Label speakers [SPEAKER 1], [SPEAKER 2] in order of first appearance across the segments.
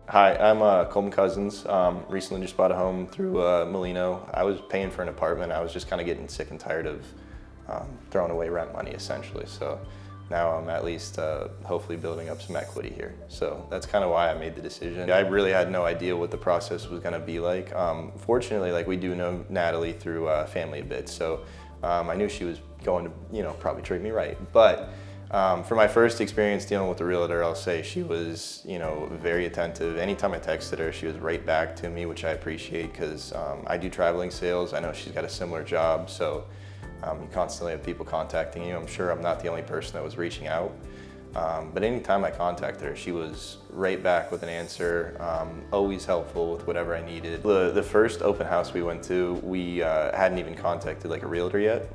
[SPEAKER 1] Hi, I'm Coleman Cousins. Recently just bought a home through Maleno. I was paying for an apartment. I was just kind of getting sick and tired of throwing away rent money essentially. So now I'm at least hopefully building up some equity here. So that's kind of why I made the decision. I really had no idea what the process was going to be like. Fortunately, like we do know Natalie through family a bit. So I knew she was going to, probably treat me right. But for my first experience dealing with a realtor, I'll say she was, very attentive. Anytime I texted her, she was right back to me, which I appreciate because I do traveling sales. I know she's got a similar job, so you constantly have people contacting you. I'm sure I'm not the only person that was reaching out. But anytime I contacted her, she was right back with an answer, always helpful with whatever I needed. The first open house we went to, we hadn't even contacted like a realtor yet.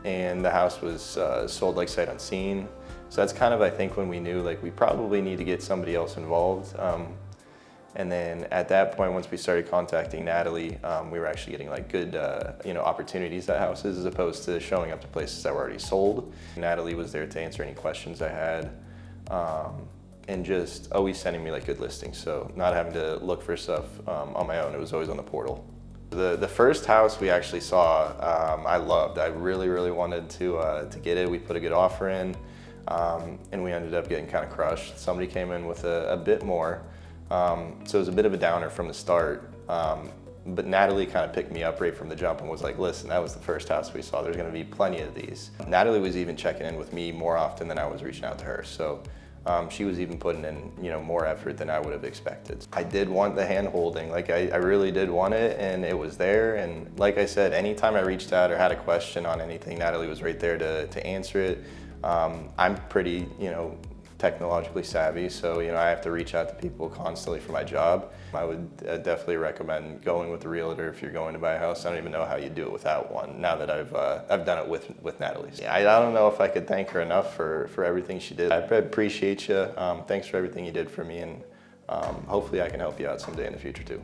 [SPEAKER 1] And the house was sold like sight unseen. So that's kind of, I think, when we knew like we probably need to get somebody else involved. And then at that point, once we started contacting Natalie, we were actually getting like good, opportunities at houses as opposed to showing up to places that were already sold. Natalie was there to answer any questions I had, and just always sending me like good listings. So not having to look for stuff on my own, it was always on the portal. The first house we actually saw, I loved. I really wanted to get it. We put a good offer in, and we ended up getting kind of crushed. Somebody came in with a bit more, so it was a bit of a downer from the start. But Natalie kind of picked me up right from the jump and was like, listen, that was the first house we saw. There's gonna be plenty of these. Natalie was even checking in with me more often than I was reaching out to her. So she was even putting in, more effort than I would have expected. I did want the hand holding, like I really did want it, and it was there. And like I said, anytime I reached out or had a question on anything, Natalie was right there to answer it. I'm pretty, technologically savvy, so I have to reach out to people constantly for my job. I would definitely recommend going with a realtor if you're going to buy a house. I don't even know how you do it without one, now that I've done it with Natalie. I don't know if I could thank her enough for everything she did. I appreciate you. Thanks for everything you did for me, and hopefully I can help you out someday in the future too.